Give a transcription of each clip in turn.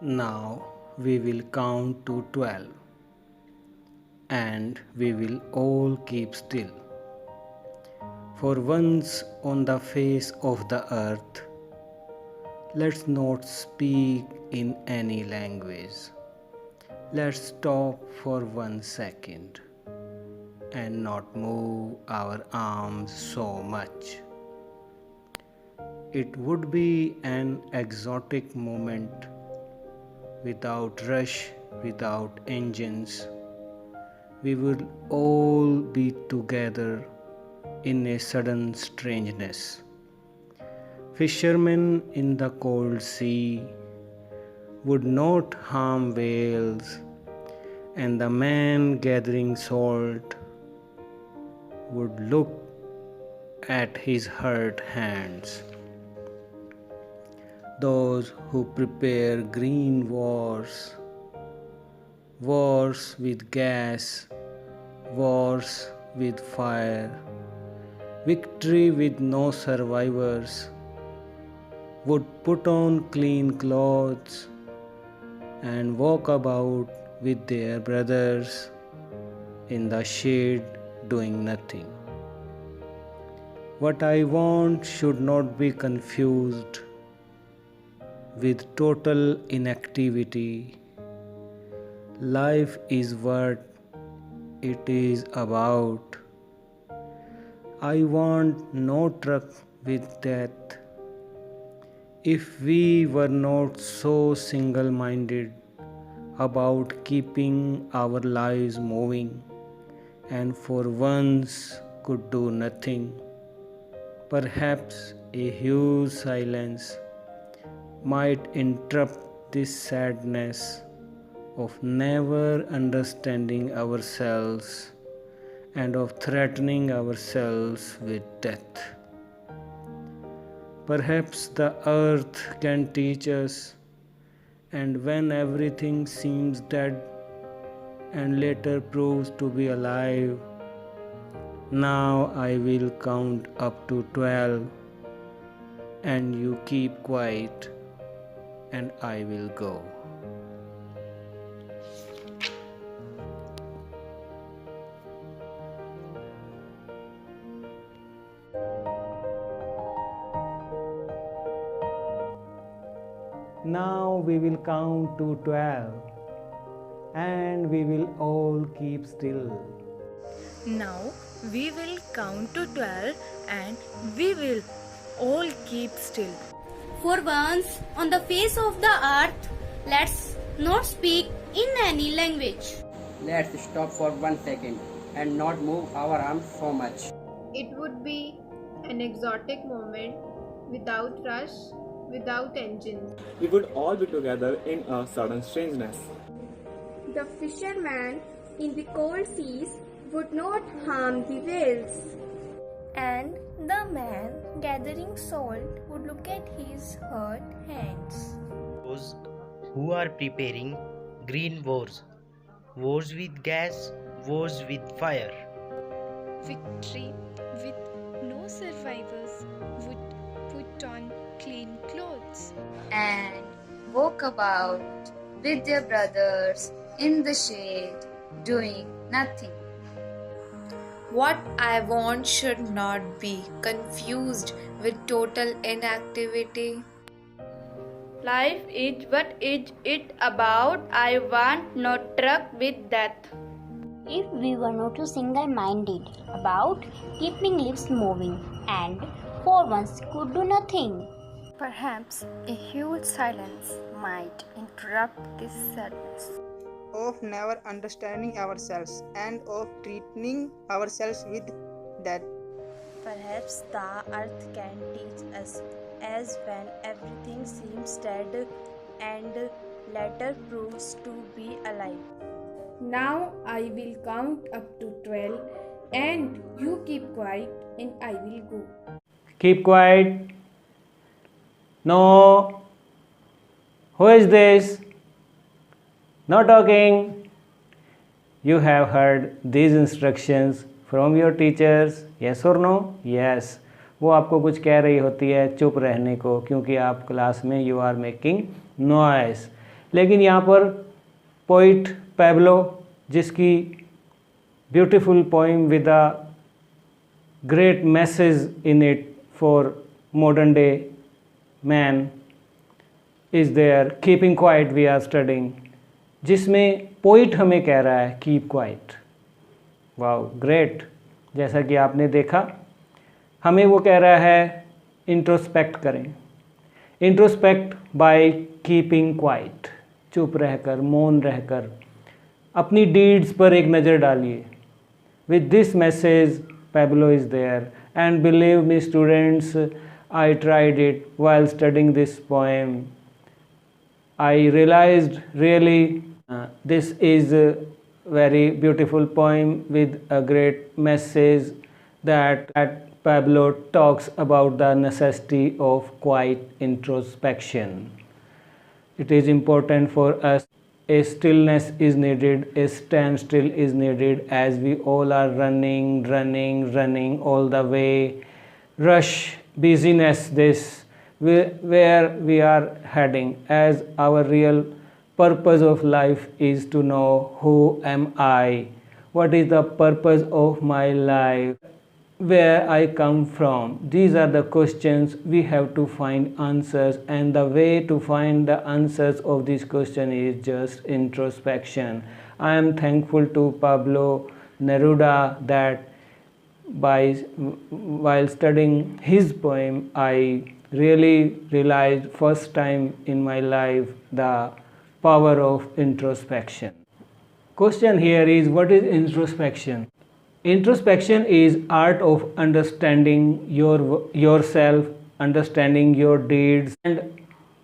Now we will count to 12 and we will all keep still. For once on the face of the earth, let's not speak in any language. Let's stop for 1 second and not move our arms so much. It would be an exotic moment without rush, without engines. We would all be together in a sudden strangeness. Fishermen in the cold sea would not harm whales, and the man gathering salt would look at his hurt hands. Those who prepare green wars, wars with gas, wars with fire, victory with no survivors, would put on clean clothes and walk about with their brothers in the shade doing nothing. What I want should not be confused with total inactivity. Life is what it is about. I want no truck with death. If we were not so single-minded about keeping our lives moving and for once could do nothing, perhaps a huge silence might interrupt this sadness of never understanding ourselves and of threatening ourselves with death. Perhaps the earth can teach us, and when everything seems dead and later proves to be alive, now I will count up to 12 and you keep quiet and I will go. Now we will count to 12 and we will all keep still. Now we will count to 12 and we will all keep still. For once on the face of the earth, let's not speak in any language. Let's stop for 1 second and not move our arms so much. It would be an exotic moment without rush, without engines. We would all be together in a sudden strangeness. The fisherman in the cold seas would not harm the whales. And the man gathering salt would look at his hurt hands. Those who are preparing green wars, wars with gas, wars with fire, victory with no survivors would put on clean clothes and walk about with their brothers in the shade doing nothing. What I want should not be confused with total inactivity. Life is what is it about? I want no truck with death. If we were not so single-minded about keeping lives moving and for once could do nothing, perhaps a huge silence might interrupt this sadness. Of never understanding ourselves and of treating ourselves with death. Perhaps the earth can teach us, as when everything seems dead and later proves to be alive. Now I will count up to 12 and you keep quiet and I will go. Keep quiet. No. Who is this? No talking. You have heard these instructions from your teachers. Yes or no? Yes. वो आपको कुछ कह रही होती है चुप रहने को, क्योंकि आप क्लास में यू आर मेकिंग नॉइस. लेकिन यहाँ पर पोइट पैब्लो, जिसकी beautiful poem with a great message in it for modern day man is there, keeping quiet we are studying, जिसमें पोइट हमें कह रहा है कीप क्वाइट। Wow great. जैसा कि आपने देखा, हमें वो कह रहा है इंट्रोस्पेक्ट करें। इंट्रोस्पेक्ट बाय कीपिंग क्वाइट, चुप रहकर, मौन रहकर अपनी डीड्स पर एक नज़र डालिए। With this message Pablo is there and believe me students, I tried it while studying this poem. I realized really this is a very beautiful poem with a great message that Pablo talks about the necessity of quiet introspection. It is important for us. A stillness is needed, a standstill is needed as we all are running all the way. Rush, busyness, this where we are heading, as our real purpose of life is to know who am I, what is the purpose of my life, where I come from. These are the questions we have to find answers, and the way to find the answers of this question is just introspection. I am thankful to Pablo Neruda that while studying his poem, I really realized first time in my life the power of introspection. Question here is, what is introspection? Introspection is art of understanding yourself, understanding your deeds,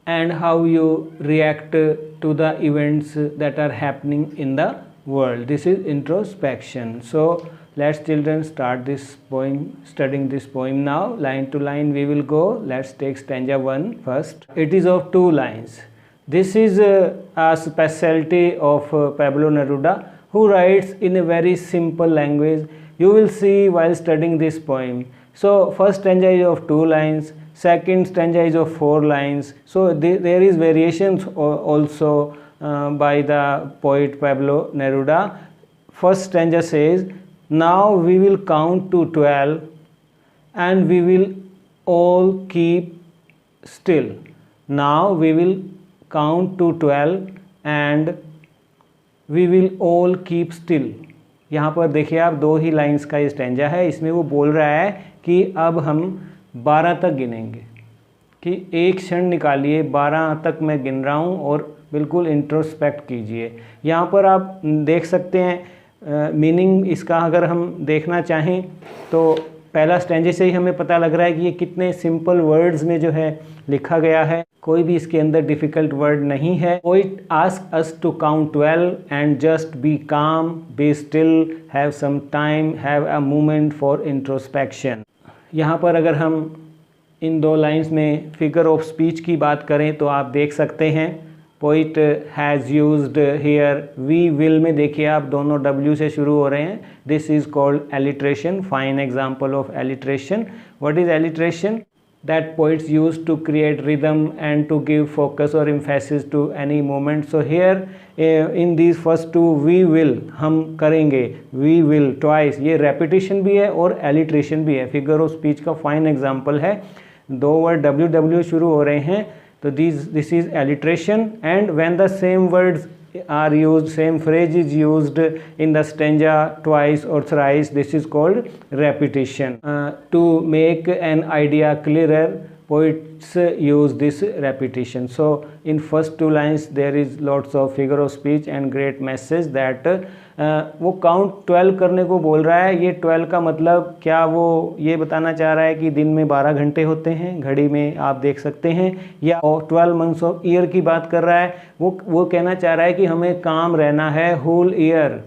and how you react to the events that are happening in the world. This is introspection. So let's children start this poem, studying this poem now. Line to line we will go. Let's take stanza 1 first. It is of 2 lines. This is a specialty of Pablo Neruda, who writes in a very simple language. You will see while studying this poem. So first stanza is of 2 lines, second stanza is of 4 lines. So there is variations also by the poet Pablo Neruda. First stanza says, now we will count to 12 and we will all keep still. Now we will count to 12 and we will all keep still. यहाँ पर देखिए आप, 2 ही lines का ये stanza है। इसमें वो बोल रहा है कि अब हम 12 तक गिनेंगे, कि एक क्षण निकालिए, 12 तक मैं गिन रहा हूँ और बिल्कुल इंट्रोस्पेक्ट कीजिए। यहाँ पर आप देख सकते हैं मीनिंग इसका, अगर हम देखना चाहें तो पहला स्टैंजे से ही हमें पता लग रहा है कि ये कितने सिंपल वर्ड्स में जो है लिखा गया है, कोई भी इसके अंदर डिफ़िकल्ट वर्ड नहीं है। Poet ask us to count 12 and just be calm, be still, have some time, have a moment for introspection. यहाँ पर अगर हम इन 2 लाइंस में फिगर ऑफ स्पीच की बात करें तो आप देख सकते हैं poet has used here we will में देखिए आप, दोनों W से शुरू हो रहे हैं। This is called alliteration, fine example of alliteration. What is alliteration? That poets use to create rhythm and to give focus or emphasis to any moment. So here in these first 2 we will, हम करेंगे, we will twice, ये repetition भी है और alliteration भी है। figure of speech का fine example है। 2 वर्ड WW शुरू हो रहे हैं तो this is alliteration, and when the same words are used, same phrase is used in the stanza twice or thrice, this is called repetition. To make an idea clearer, poets use this repetition. So in first 2 lines there is lots of figure of speech and great message that वो count 12 करने को बोल रहा है। ये 12 का मतलब क्या, वो ये बताना चाह रहा है कि दिन में 12 घंटे होते हैं, घड़ी में आप देख सकते हैं, या 12 मंथ्स ऑफ ईयर की बात कर रहा है। वो कहना चाह रहा है कि हमें काम रहना है whole year,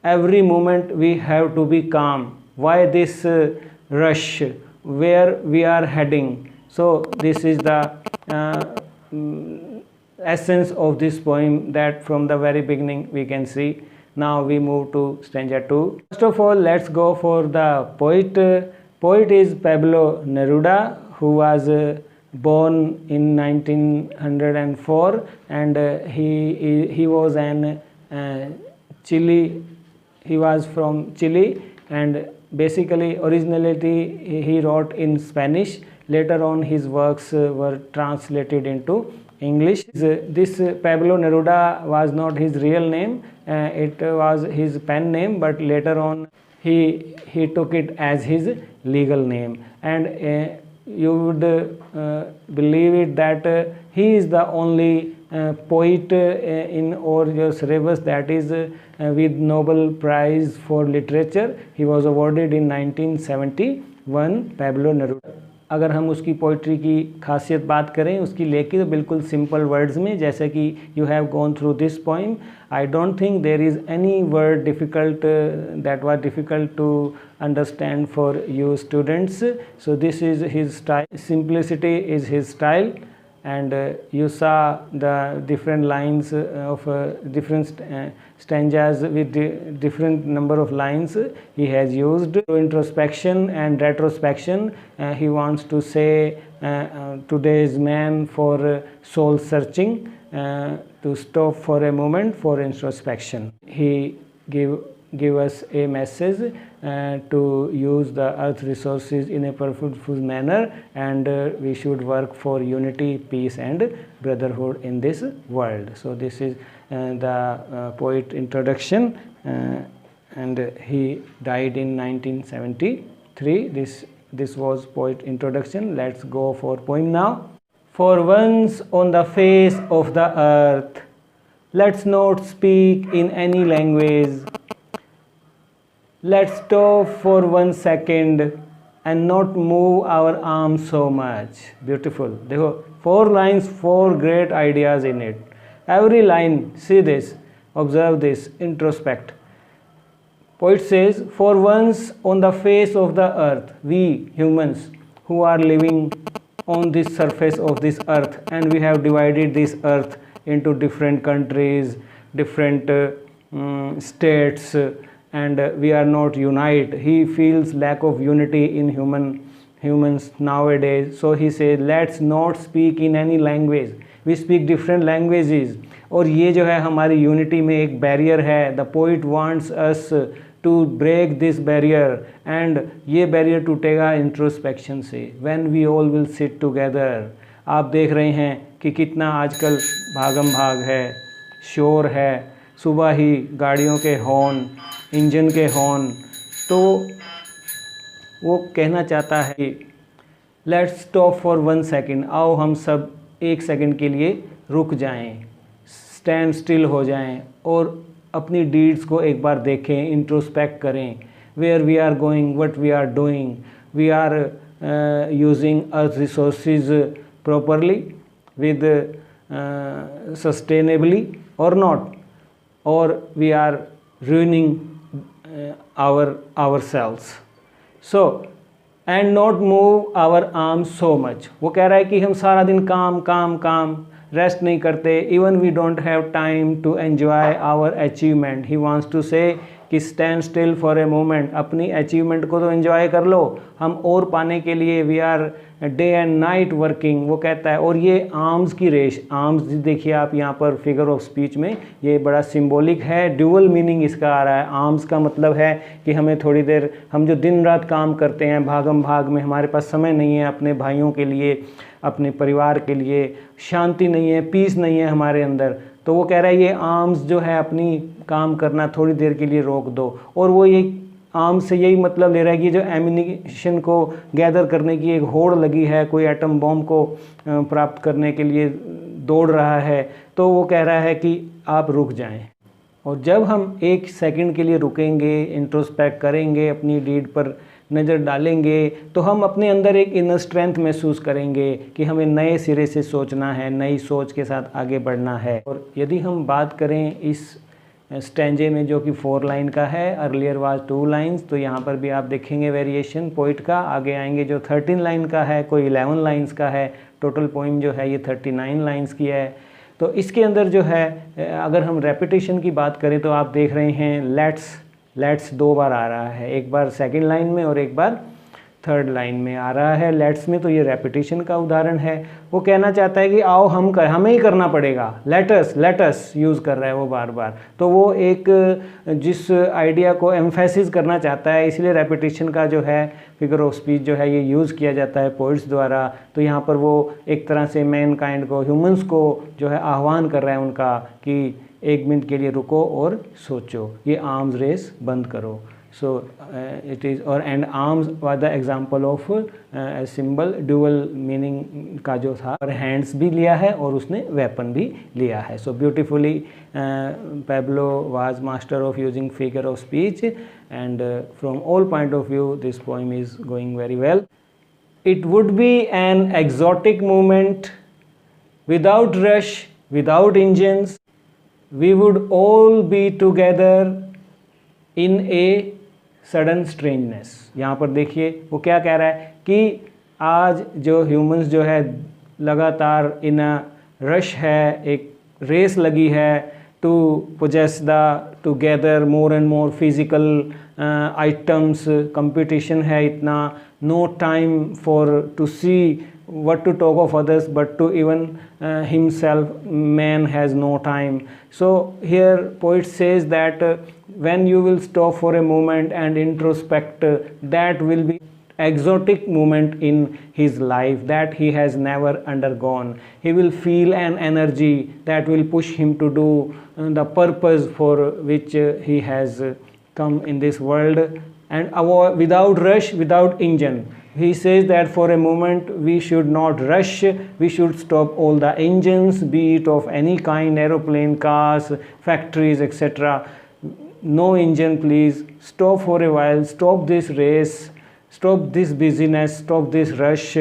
every moment we have to be calm. Why this rush, where we are heading? So this is the essence of this poem that from the very beginning we can see. Now we move to stanza 2. First of all, let's go for the poet. Poet is Pablo Neruda, who was born in 1904, and he was an Chile. He was from Chile, and basically originally he wrote in Spanish. Later on his works were translated into English. This Pablo Neruda was not his real name, it was his pen name, but later on he took it as his legal name, and you would believe it that he is the only poet in or your syllabus that is with Nobel Prize for Literature. He was awarded in 1971, Pablo Neruda. अगर हम उसकी poetry की खासियत बात करें, उसकी लेखी तो बिल्कुल सिंपल वर्ड्स में, जैसे कि you have gone through this poem, I don't think there is any word difficult that was difficult to understand for you students. So this is his style. Simplicity is his style, and you saw the different lines of different stanzas with different number of lines he has used. Introspection and retrospection, he wants to say today's man for soul searching, to stop for a moment for introspection. He give us a message to use the earth resources in a purposeful manner, and we should work for unity, peace and brotherhood in this world. So this is the poet introduction, and he died in 1973. This was poet introduction. Let's go for poem now. For once on the face of the earth, let's not speak in any language. Let's stop for 1 second and not move our arms so much. Beautiful. देखो 4 lines, 4 great ideas in it. Every line, see this, observe this, introspect. Poet says, for once on the face of the earth, we humans who are living on this surface of this earth, and we have divided this earth into different countries, different states, and we are not unite. He feels lack of unity in humans nowadays. So he says, let's not speak in any language. We speak different languages. और ये जो है हमारी unity में एक barrier है. The poet wants us to break this barrier, and ये barrier टूटेगा इंट्रोस्पेक्शन से. When we all will sit together. आप देख रहे हैं कि कितना आजकल भागम भाग है, शोर है, सुबह ही गाड़ियों के हॉर्न, इंजन के हॉर्न. तो वो कहना चाहता है कि लेट्स स्टॉप फॉर 1 सेकेंड. आओ हम सब 1 सेकेंड के लिए रुक जाएं, स्टैंड स्टिल हो जाएं और अपनी डीड्स को एक बार देखें, इंट्रोस्पेक्ट करें. Where we are going, what we are doing, we are using earth resources properly with sustainably और not, or we are ruining ourselves. So and not move our arms so much. वो कह रहा है कि हम सारा दिन काम रेस्ट नहीं करते. Even we don't have time to enjoy our achievement. He wants to say कि stand still for a moment. अपनी achievement को तो enjoy कर लो. हम और पाने के लिए we are day and night working. वो कहता है. और ये आर्म्स की रेस, आर्म्स देखिए आप यहाँ पर फिगर ऑफ स्पीच में, ये बड़ा सिंबॉलिक है. ड्यूअल मीनिंग इसका आ रहा है. आर्म्स का मतलब है कि हमें थोड़ी देर, हम जो दिन रात काम करते हैं भागम भाग में, हमारे पास समय नहीं है अपने भाइयों के लिए, अपने परिवार के लिए, शांति नहीं है, पीस नहीं है हमारे अंदर. तो वो कह रहा है ये आर्म्स जो है अपनी काम करना थोड़ी देर के लिए रोक दो. और वो ये आर्म से यही मतलब ले रहा है कि जो एमिनेशन को गैदर करने की एक होड़ लगी है, कोई एटम बॉम्ब को प्राप्त करने के लिए दौड़ रहा है, तो वो कह रहा है कि आप रुक जाएं. और जब हम 1 सेकंड के लिए रुकेंगे, इंट्रोस्पेक्ट करेंगे, अपनी डीड पर नज़र डालेंगे, तो हम अपने अंदर एक इनर स्ट्रेंथ महसूस करेंगे कि हमें नए सिरे से सोचना है, नई सोच के साथ आगे बढ़ना है. और यदि हम बात करें इस स्टैंजे में जो कि 4 लाइन का है, अर्लियर वाज 2 लाइन्स, तो यहाँ पर भी आप देखेंगे वेरिएशन पोइट का. आगे आएंगे जो 13 लाइन का है, कोई 11 लाइन्स का है. टोटल पोइम जो है ये 39 लाइन्स की है. तो इसके अंदर जो है अगर हम रेपिटेशन की बात करें तो आप देख रहे हैं लेट्स 2 बार आ रहा है, एक बार सेकंड लाइन में और एक बार थर्ड लाइन में आ रहा है। लेट्स में तो ये रेपिटेशन का उदाहरण है। वो कहना चाहता है कि आओ हमें ही करना पड़ेगा, लेटस यूज़ कर रहा है वो बार बार। तो वो एक जिस आइडिया को एम्फेसिस करना चाहता है, इसलिए रेपिटेशन का जो है फिगर ऑफ स्पीच जो है ये यूज़ किया जाता है पोइट्स द्वारा। तो यहाँ पर वो एक तरह से मैन काइंड को, ह्यूमंस को जो है आह्वान कर रहा है उनका कि 1 मिनट के लिए रुको और सोचो, ये आर्म्स रेस बंद करो। सो इट इज़ और and arms was the example of symbol, dual meaning का जो था, और हैंड्स भी लिया है और उसने वेपन भी लिया है। So beautifully Pablo was master of using figure of speech, and from all point of view this poem is going very well. It would be an exotic movement without rush, without engines. We would all be together in a sudden strangeness. यहाँ पर देखिए वो क्या कह रहा है कि आज जो ह्यूमंस जो है लगातार इन रश है, एक रेस लगी है to possess the, to gather more and more physical items, competition है इतना, no time for to see what to talk of others, but to even himself man has no time. So here poet says that when you will stop for a moment and introspect, that will be exotic moment in his life that he has never undergone. He will feel an energy that will push him to do the purpose for which he has come in this world, and without rush, without engine. He says that for a moment we should not rush, we should stop all the engines, be it of any kind, aeroplane, cars, factories, etc. No engine please, stop for a while, stop this race, stop this busyness, stop this rush,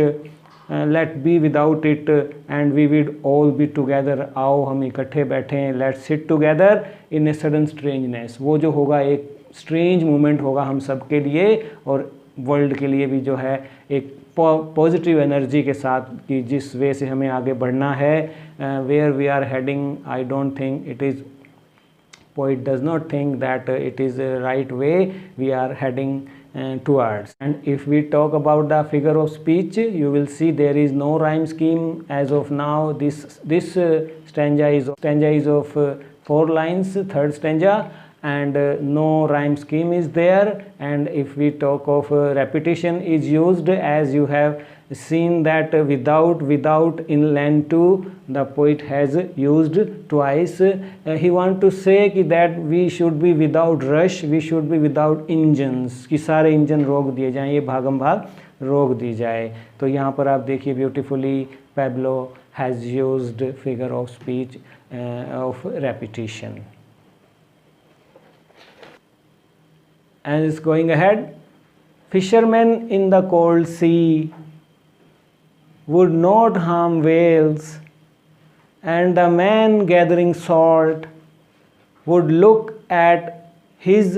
let be without it, and we will all be together. आओ हम इकट्ठे बैठें, let's sit together in a sudden strangeness. वो जो होगा एक strange moment होगा हम सब के लिए और वर्ल्ड के लिए भी, जो है एक पॉजिटिव एनर्जी के साथ कि जिस वे से हमें आगे बढ़ना है, where we are heading. I don't think it is, poet does not think that it is a right way we are heading towards. And if we talk about the figure of speech, you will see there is no rhyme scheme as of now. This stanza is of 4 lines, third stanza, and no rhyme scheme is there. And if we talk of repetition is used, as you have seen that without in line 2 the poet has used twice. He want to say that we should be without rush, we should be without engines, कि सारे engine रोक दिए जाएं, ये भागम भाग रोक दी जाए। तो यहाँ पर आप देखिए beautifully Pablo has used figure of speech of repetition. And it's going ahead. Fishermen in the cold sea would not harm whales, and the man gathering salt would look at his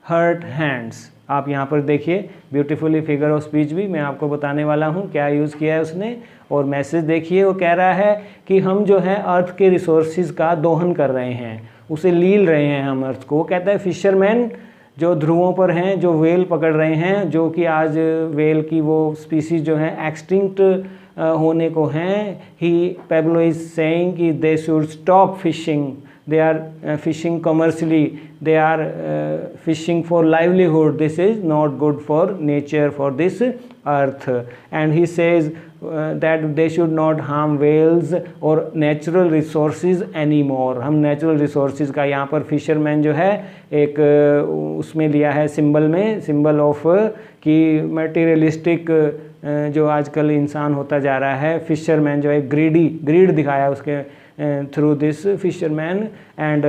hurt hands. आप यहाँ पर देखिए beautifully figure of speech भी मैं आपको बताने वाला हूँ क्या यूज़ किया है उसने, और मैसेज देखिए वो कह रहा है कि हम जो है अर्थ के रिसोर्सेज का दोहन कर रहे हैं, उसे लील रहे हैं हम अर्थ को। वो कहता है फिशरमैन जो ध्रुवों पर हैं, जो वेल पकड़ रहे हैं, जो कि आज वेल की वो स्पीसीज जो हैं एक्सटिंक्ट होने को हैं। ही Pablo इज सेइंग कि they should stop fishing, they are fishing commercially, they are fishing for livelihood. This is not good for nature, for this earth. And he says that they should not harm whales or natural resources anymore. हम natural resources का यहाँ पर fisherman जो है एक उसमें लिया है सिंबल में, सिंबल ऑफ कि materialistic जो आजकल इंसान होता जा रहा है, फिशरमैन जो है ग्रीड दिखाया उसके थ्रू दिस फिशरमैन, एंड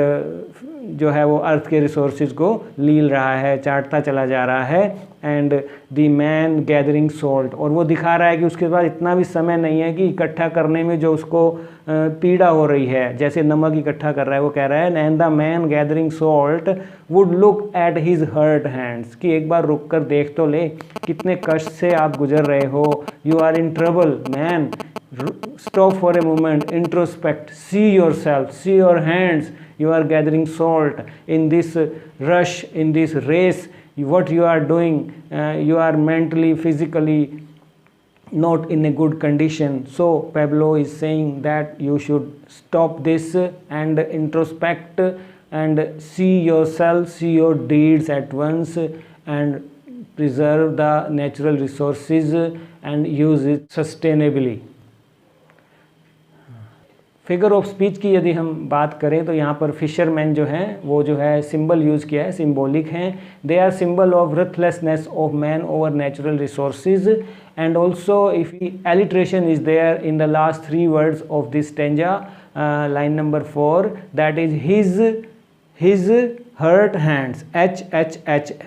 जो है वो अर्थ के रिसोर्सेज को लील रहा है, चाटता चला जा रहा है। And the man gathering salt, और वो दिखा रहा है कि उसके पास इतना भी समय नहीं है कि इकट्ठा करने में जो उसको पीड़ा हो रही है, जैसे नमक इकट्ठा कर रहा है। वो कह रहा है and the man gathering salt would look at his hurt hands, कि एक बार रुक कर देख तो ले कितने कष्ट से आप गुजर रहे हो। You are in trouble man, stop for a moment, introspect, see yourself, see your hands. You are gathering salt in this rush, in this race. what you are doing, you are mentally, physically not in a good condition. So Pablo is saying that you should stop this and introspect and see yourself, see your deeds at once, and preserve the natural resources and use it sustainably. Figure of speech की यदि हम बात करें तो यहाँ पर fisherman जो हैं वो जो है सिंबल यूज़ किया है, सिम्बॉलिक हैं. They are symbol of ruthlessness of man over natural resources. And also if alliteration is there in the last 3 words of this stanza, line number 4, that is his hurt hands. H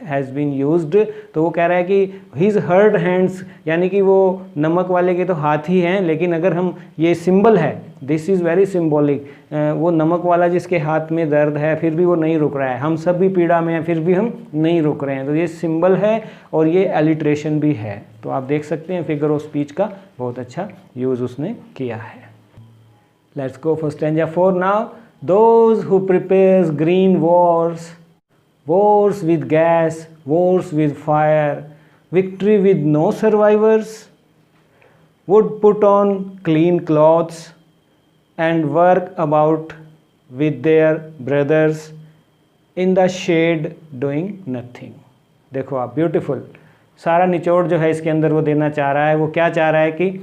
has been used. तो वो कह रहा है कि his hurt hands यानी कि वो नमक वाले के तो हाथ ही हैं, लेकिन अगर हम ये सिंबल है, दिस इज़ वेरी सिम्बॉलिक, वो नमक वाला जिसके हाथ में दर्द है फिर भी वो नहीं रुक रहा है, हम सब भी पीड़ा में हैं फिर भी हम नहीं रुक रहे हैं. तो ये सिंबल है और ये एलिट्रेशन भी है. तो आप देख सकते हैं फिगर ऑफ स्पीच का बहुत अच्छा यूज़ उसने किया है. Let's go for stanza 4 now. Those who prepares green wars, wars with gas, wars with fire, victory with no survivors, would put on clean clothes and work about with their brothers in the shade doing nothing. देखो आप, beautiful सारा निचोड़ जो है इसके अंदर वो देना चाह रहा है. वो क्या चाह रहा है कि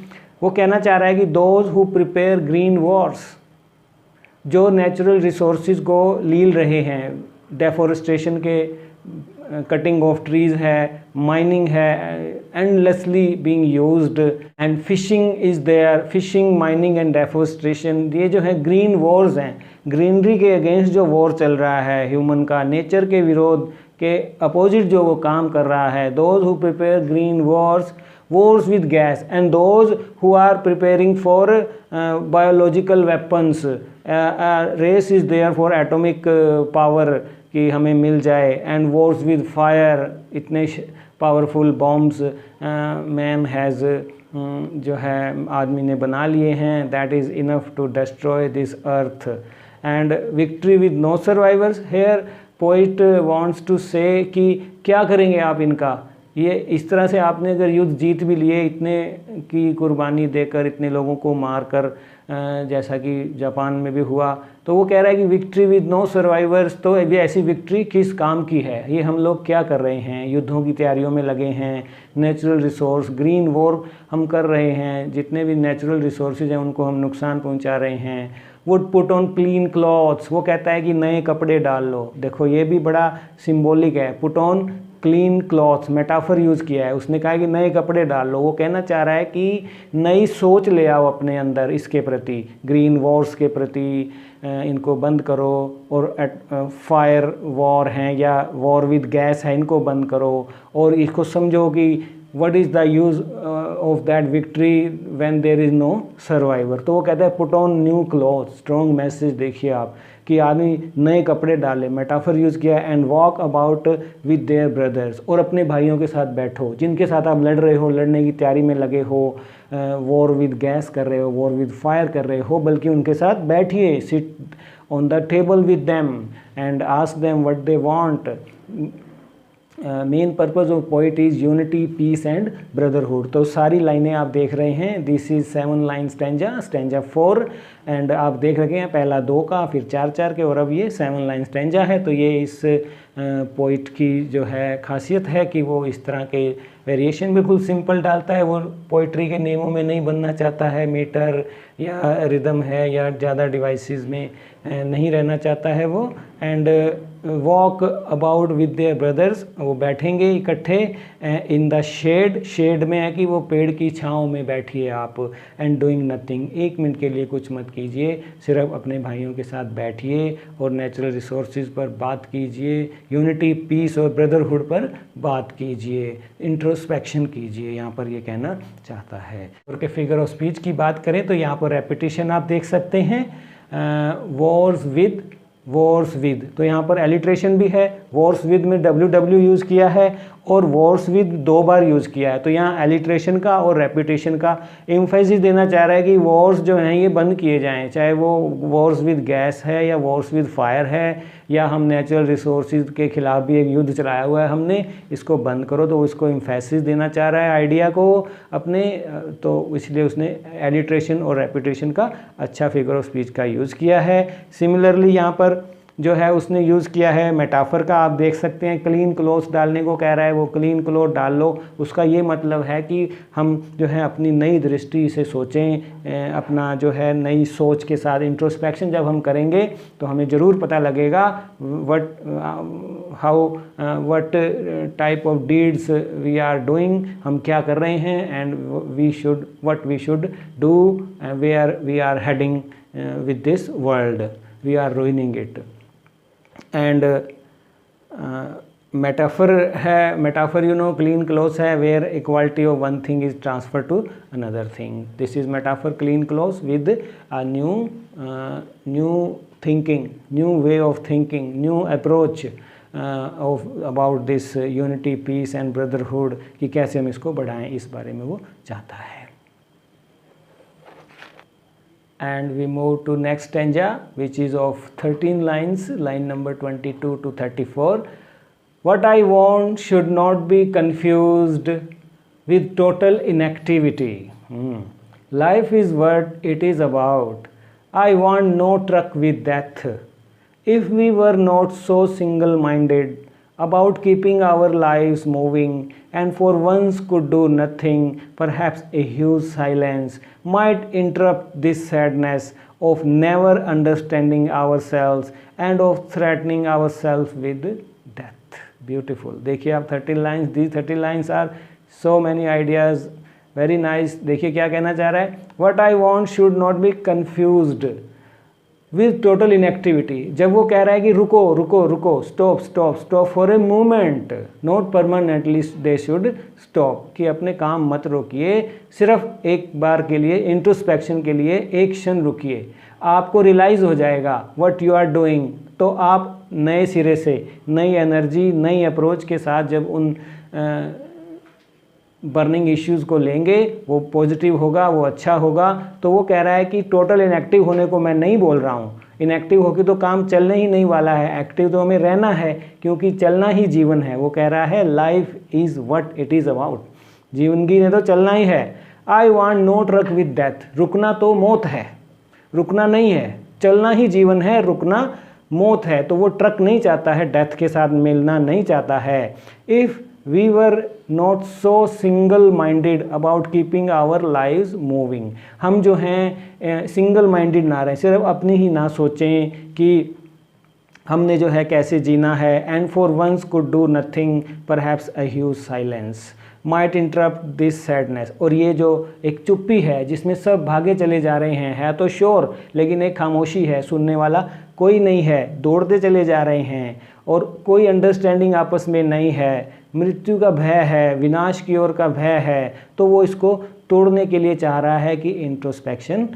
वो कहना चाह रहा है कि those who prepare green wars, जो नेचुरल रिसोर्सेज को लील रहे हैं, डेफोरेस्टेशन के, कटिंग ऑफ ट्रीज़ है, माइनिंग है, endlessly being used, and fishing is there. Fishing, mining and deforestation, ये जो है ग्रीन वॉर्स हैं. ग्रीनरी के अगेंस्ट जो वॉर चल रहा है ह्यूमन का, नेचर के विरोध के अपोजिट जो वो काम कर रहा है. Those who prepare green Wars, wars with gas, and those who are preparing for biological weapons, race is there for atomic power कि हमें मिल जाए, and wars with fire, इतने powerful bombs man has जो है आदमी ने बना लिए हैं, that is enough to destroy this earth. And victory with no survivors, here poet wants to say कि क्या करेंगे आप इनका. ये इस तरह से आपने अगर युद्ध जीत भी लिए, इतने की कुर्बानी देकर, इतने लोगों को मारकर, जैसा कि जापान में भी हुआ, तो वो कह रहा है कि विक्ट्री विद नो सर्वाइवर्स, तो ये ऐसी विक्ट्री किस काम की है. ये हम लोग क्या कर रहे हैं, युद्धों की तैयारियों में लगे हैं, नेचुरल रिसोर्स, ग्रीन वॉर हम कर रहे हैं, जितने भी नेचुरल रिसोर्सेज हैं उनको हम नुकसान पहुंचा रहे हैं. Would put on clean clothes, वो कहता है कि नए कपड़े डाल लो. देखो ये भी बड़ा सिम्बॉलिक है. Put on clean clothes, metaphor use किया है. उसने कहा कि नए कपड़े डाल लो. वो कहना चाह रहा है कि नई सोच ले आओ अपने अंदर इसके प्रति, ग्रीन वॉर्स के प्रति, इनको बंद करो. और फायर वॉर हैं या वॉर विद गैस है, इनको बंद करो. और इसको समझो कि what is the use of that victory when there is no survivor. तो वो कहता है put on new clothes, strong message. देखिए आप कि आदमी नए कपड़े डाले, मेटाफर यूज़ किया. And walk about with their brothers, और अपने भाइयों के साथ बैठो, जिनके साथ आप लड़ रहे हो, लड़ने की तैयारी में लगे हो, वॉर विद गैस कर रहे हो, वॉर विद फायर कर रहे हो, बल्कि उनके साथ बैठिए. Sit on the table with them and ask them what they want. Main purpose of poet is unity, peace and brotherhood. तो सारी लाइनें आप देख रहे हैं. This is 7 line stanza, stanza 4. And आप देख रखे हैं पहला 2 का, फिर 4 के, और अब ये 7 लाइन स्टैंजा है. तो ये इस पोइट की जो है खासियत है कि वो इस तरह के वेरिएशन बिल्कुल सिंपल डालता है. वो पोइट्री के नियमों में नहीं बनना चाहता है, मीटर या रिदम है या ज़्यादा डिवाइसेस में नहीं रहना चाहता है वो. And walk about with their brothers, वो बैठेंगे इकट्ठे. इन द शेड, शेड में है कि वो पेड़ की छाँव में बैठिए आप. एंड डूइंग नथिंग, 1 मिनट के लिए कुछ मत कीजिए, सिर्फ अपने भाइयों के साथ बैठिए और नेचुरल रिसोर्सेज पर बात कीजिए, यूनिटी, पीस और ब्रदरहुड पर बात कीजिए, इंट्रोस्पेक्शन कीजिए. यहाँ पर ये कहना चाहता है. और के फिगर ऑफ स्पीच की बात करें तो यहाँ पर रेपिटेशन आप देख सकते हैं. वॉर्स विद, वॉर्स विद, तो यहाँ पर एलिट्रेशन भी है. वॉर्स विद में WW यूज़ किया है और वॉर्स विद 2 बार यूज़ किया है. तो यहाँ एलिट्रेशन का और रेपिटेशन का एम्फेसिस देना चाह रहा है कि वॉर्स जो हैं ये बंद किए जाएं, चाहे वो वॉर्स विद गैस है या वॉर्स विद फायर है या हम नेचुरल रिसोर्सेज के खिलाफ भी एक युद्ध चलाया हुआ है हमने, इसको बंद करो। तो इसको इम्फेसिस देना चाह रहा है आइडिया को अपने, तो इसलिए उसने एलिट्रेशन और रेपिटेशन का अच्छा फिगर ऑफ स्पीच का यूज़ किया है। सिमिलरली यहाँ पर जो है उसने यूज़ किया है मेटाफर का, आप देख सकते हैं क्लीन क्लोथ्स डालने को कह रहा है, वो क्लीन क्लोथ डाल लो। उसका ये मतलब है कि हम जो है अपनी नई दृष्टि से सोचें, अपना जो है नई सोच के साथ इंट्रोस्पेक्शन जब हम करेंगे तो हमें ज़रूर पता लगेगा what type of deeds we are doing, हम क्या कर रहे हैं, and what we should do, where we are heading with this world, we are ruining it. And metaphor है, metaphor you know clean clothes है where equality of one thing is transfer to another thing. This is metaphor clean clothes with a new thinking, new way of thinking, new approach of about this unity, peace and brotherhood, कि कैसे हम इसको बढ़ाएं, इस बारे में वो चाहता है। And we move to next stanza, which is of 13 lines, line number 22 to 34. What I want should not be confused with total inactivity. Life is what it is about. I want no truck with death. If we were not so single-minded about keeping our lives moving, and for once could do nothing, perhaps a huge silence might interrupt this sadness of never understanding ourselves and of threatening ourselves with death. Beautiful. देखिए आप 13 lines, these 13 lines are so many ideas, very nice. देखिए क्या कहना चाह रहा है, what I want should not be confused with total inactivity। जब वो कह रहा है कि रुको रुको रुको, stop stop stop for a moment, not permanently they should stop, कि अपने काम मत रोकिए, सिर्फ एक बार के लिए, इंट्रोस्पेक्शन के लिए एक क्षण रुकिए, आपको रियलाइज़ हो जाएगा व्हाट यू आर डूइंग। तो आप नए सिरे से, नई एनर्जी, नई अप्रोच के साथ जब उन बर्निंग इश्यूज़ को लेंगे, वो पॉजिटिव होगा, वो अच्छा होगा। तो वो कह रहा है कि टोटल इनएक्टिव होने को मैं नहीं बोल रहा हूँ, इनएक्टिव होकर तो काम चलने ही नहीं वाला है, एक्टिव तो हमें रहना है, क्योंकि चलना ही जीवन है। वो कह रहा है life is what it is about, जीवनगी ने तो चलना ही है। I want no truck with death, रुकना तो मौत है, रुकना नहीं है, चलना ही जीवन है, रुकना मौत है। तो वो ट्रक नहीं चाहता है, डेथ के साथ मिलना नहीं चाहता है। If we were not so single minded about keeping our lives moving, हम जो हैं सिंगल माइंडेड ना रहें, सिर्फ अपनी ही ना सोचें कि हमने जो है कैसे जीना है। And for once could do nothing, perhaps a huge silence might interrupt this sadness, और ये जो एक चुप्पी है जिसमें सब भागे चले जा रहे हैं, है तो शोर लेकिन एक खामोशी है, सुनने वाला कोई नहीं है, दौड़ते चले जा रहे हैं और कोई अंडरस्टैंडिंग आपस में नहीं है, मृत्यु का भय है, विनाश की ओर का भय है। तो वो इसको तोड़ने के लिए चाह रहा है कि इंट्रोस्पेक्शन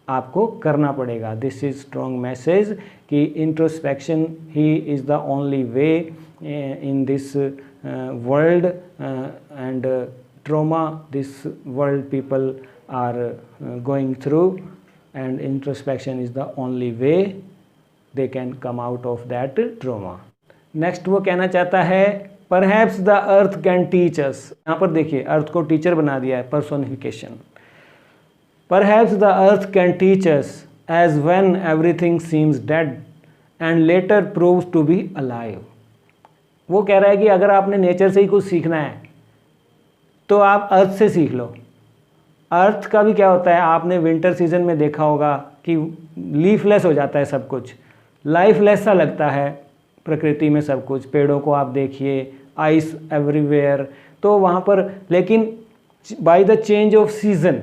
आपको करना पड़ेगा। दिस इज़ स्ट्रॉन्ग मैसेज कि इंट्रोस्पेक्शन ही is the only way in this world and trauma this world people are going through, and introspection is the only way they can come out of that trauma. Next वो कहना चाहता है perhaps the earth can teach us. यहाँ पर देखिए earth को teacher बना दिया है, personification. Perhaps the earth can teach us as when everything seems dead and later proves to be alive. वो कह रहा है कि अगर आपने नेचर से ही कुछ सीखना है तो आप अर्थ से सीख लो। अर्थ का भी क्या होता है, आपने विंटर सीजन में देखा होगा कि लीफलेस हो जाता है सब कुछ, लाइफलेस सा लगता है प्रकृति में सब कुछ। पेड़ों को आप देखिए, आइस एवरीवेयर, तो वहाँ पर लेकिन by the change of season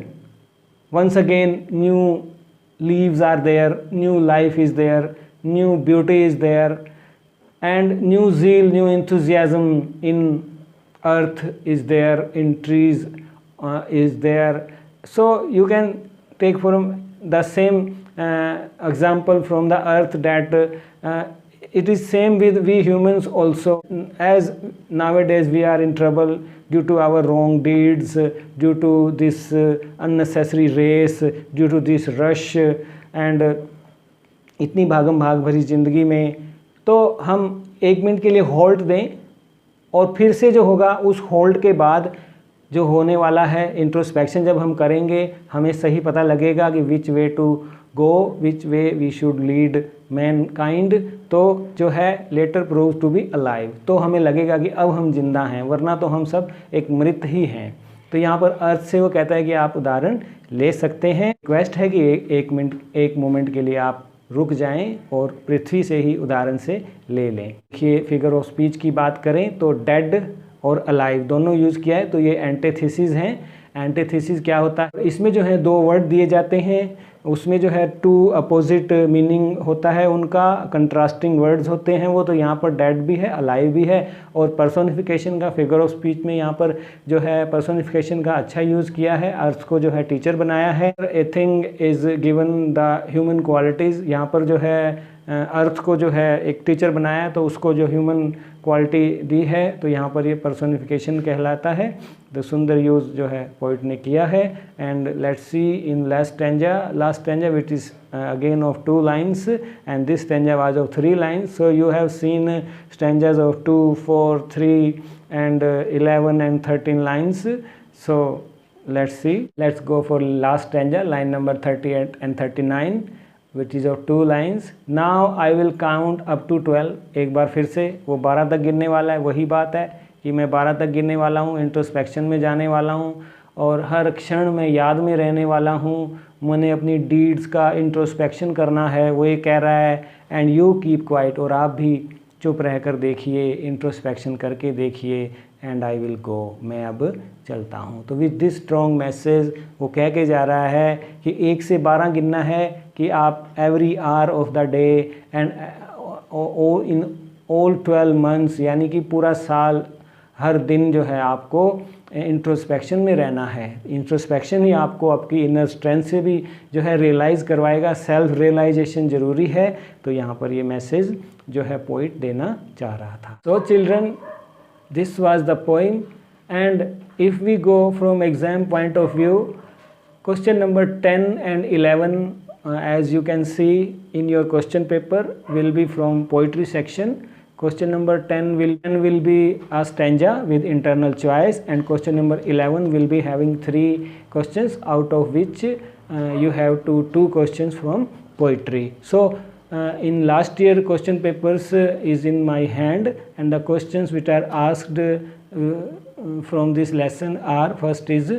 once again new leaves are there, new life is there, new beauty is there, and new zeal, new enthusiasm in earth is there, in trees is there. So you can take from the same example from the earth that it is same with we humans also, as nowadays we are in trouble due to our wrong deeds, due to this unnecessary race, due to this rush and इतनी भागम भाग भरी ज़िंदगी में। तो हम 1 minute के लिए hold दें और फिर से जो होगा उस होल्ड के बाद जो होने वाला है इंट्रोस्पेक्शन जब हम करेंगे हमें सही पता लगेगा कि which way to go, which way we should lead mankind, तो जो है letter prove to be alive, तो हमें लगेगा कि अब हम जिंदा हैं, वरना तो हम सब एक मृत ही हैं। तो यहाँ पर अर्थ से वो कहता है कि आप उदाहरण ले सकते हैं। रिक्वेस्ट है कि एक मोमेंट के लिए आप रुक जाएं और पृथ्वी से ही उदाहरण से ले लें। देखिए फिगर ऑफ स्पीच की बात करें तो डेड और अलाइव दोनों यूज़ किया है, तो ये एंटीथेसिस हैं। एंटीथेसिस क्या होता है, इसमें जो है 2 वर्ड दिए जाते हैं, उसमें जो है 2 अपोजिट मीनिंग होता है, उनका कंट्रास्टिंग वर्ड्स होते हैं वो, तो यहाँ पर डेड भी है अलाइव भी है। और पर्सोनिफिकेशन का फिगर ऑफ स्पीच में यहाँ पर जो है पर्सोनिफिकेशन का अच्छा यूज़ किया है, अर्थ को जो है टीचर बनाया है। A thing is given the human qualities, यहाँ पर जो है अर्थ को जो है एक टीचर बनाया है तो उसको जो ह्यूमन क्वालिटी दी है, तो यहाँ पर ये पर्सोनिफिकेशन कहलाता है। तो सुंदर यूज़ जो है पोइट ने किया है। And let's see in last stanza which is again of 2 lines, and this stanza was of 3 lines. So you have seen stanzas of 2, 4, 3 and 11 and 13 lines. So let's see, let's go for last stanza, line number 38 and 39, which is of 2 lines. Now I will count up to 12. एक बार फिर से वो 12 तक गिनने वाला है। वही बात है कि मैं 12 तक गिनने वाला हूँ, इंट्रोस्पेक्शन में जाने वाला हूँ और हर क्षण में याद में रहने वाला हूँ। मैंने अपनी डीड्स का इंट्रोस्पेक्शन करना है, वो ये कह रहा है। एंड यू कीप क्वाइट, और आप भी चुप रहकर देखिए, इंट्रोस्पेक्शन करके देखिए। एंड आई विल गो, मैं अब चलता हूँ। तो विद दिस स्ट्रॉन्ग मैसेज वो कह के जा रहा है कि 1 से 12 गिनना है कि आप every hour of the day and in all 12 months, यानी कि पूरा साल हर दिन जो है आपको इंट्रोस्पेक्शन में रहना है। इंट्रोस्पेक्शन ही आपको आपकी इनर स्ट्रेंथ से भी जो है रियलाइज़ करवाएगा। सेल्फ रियलाइजेशन ज़रूरी है। तो यहाँ पर ये मैसेज जो है पोइट देना चाह रहा था। So children, this was the poem. And if we go from exam point of view, question number 10 and 11 as you can see in your question paper will be from poetry section. Question number 10 will be a stanza with internal choice, and question number 11 will be having 3 questions, out of which you have 2 questions from poetry. So in last year question papers is in my hand, and the questions which are asked from this lesson are, first is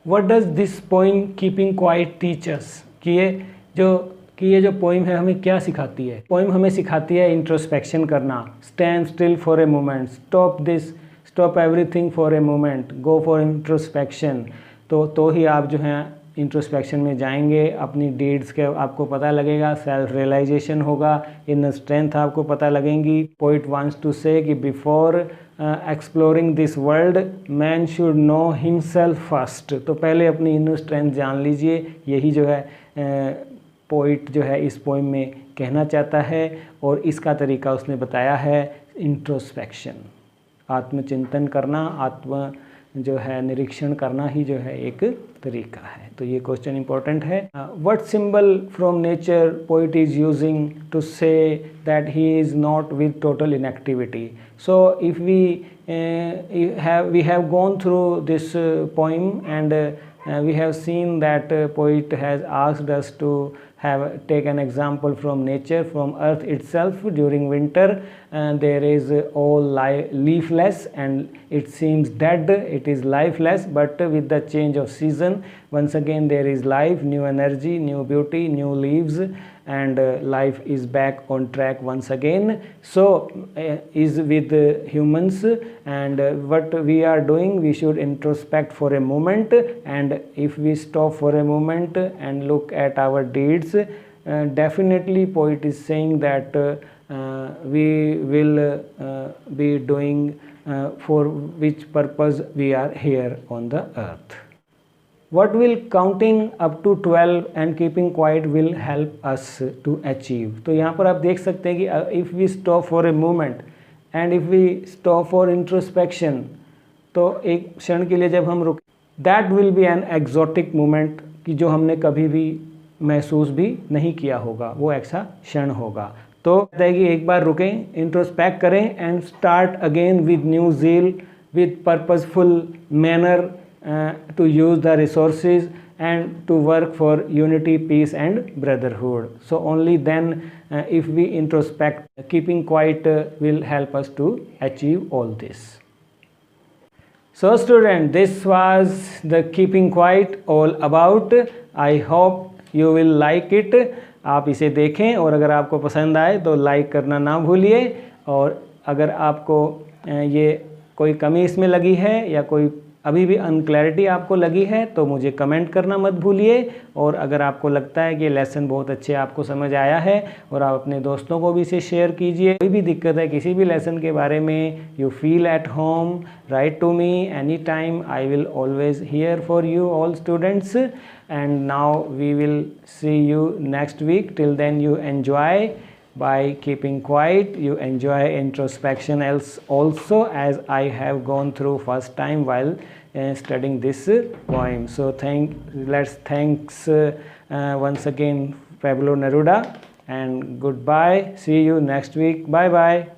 what does this poem keeping quiet teach us, कि ये जो poem है हमें क्या सिखाती है। Poem हमें सिखाती है इंट्रोस्पेक्शन करना, stand still for a moment, stop everything for a moment, go for introspection. तो ही आप जो है इंट्रोस्पेक्शन में जाएंगे, अपनी डीड्स के आपको पता लगेगा, सेल्फ रियलाइजेशन होगा, इनर स्ट्रेंथ आपको पता लगेंगी। पोइट वांट्स टू से कि before exploring this world man should know himself first. तो पहले अपनी इनर स्ट्रेंथ जान लीजिए। यही जो है पोइट जो है इस पोइम में कहना चाहता है, और इसका तरीका उसने बताया है इंट्रोस्पेक्शन, आत्मचिंतन करना, आत्म जो है निरीक्षण करना ही जो है एक तरीका है। तो ये क्वेश्चन इंपॉर्टेंट है। What symbol from nature poet is using to say that he is not with total inactivity. So if we have gone through this poem and we have seen that poet has asked us to take an example from nature, from earth itself. During winter there is all leafless and it seems dead, it is lifeless, but with the change of season once again there is life, new energy, new beauty, new leaves, and life is back on track once again. So is with humans, and what we are doing, we should introspect for a moment, and if we stop for a moment and look at our deeds, definitely poet is saying that we will be doing for which purpose we are here on the earth. What will counting up to 12 and keeping quiet will help us to achieve? तो यहाँ पर आप देख सकते हैं कि if we stop for a moment and if we stop for introspection, तो एक क्षण के लिए जब हम रुक, that will be an exotic moment कि जो हमने कभी भी महसूस भी नहीं किया होगा, वो ऐसा क्षण होगा। तो कहता है कि एक बार रुकें, इंट्रोस्पेक्ट करें and start again with new zeal, with purposeful manner to use the resources and to work for unity, peace and brotherhood. So only then if we introspect, keeping quiet will help us to achieve all this. So student, this was the keeping quiet all about. I hope you will like it. आप इसे देखें और अगर आपको पसंद आए तो like करना ना भूलिए, और अगर आपको ये कोई कमी इसमें लगी है या कोई अभी भी अनक्लैरिटी आपको लगी है तो मुझे कमेंट करना मत भूलिए। और अगर आपको लगता है कि ये लेसन बहुत अच्छे आपको समझ आया है और आप अपने दोस्तों को भी इसे शेयर कीजिए। कोई भी दिक्कत है किसी भी लेसन के बारे में, you feel at home, write to me any time, I will always hear for you all students. And now we will see you next week. Till then you enjoy by keeping quiet, you enjoy introspection also, as I have gone through first time while studying this poem. So thanks once again Pablo Neruda, and goodbye, see you next week, bye bye.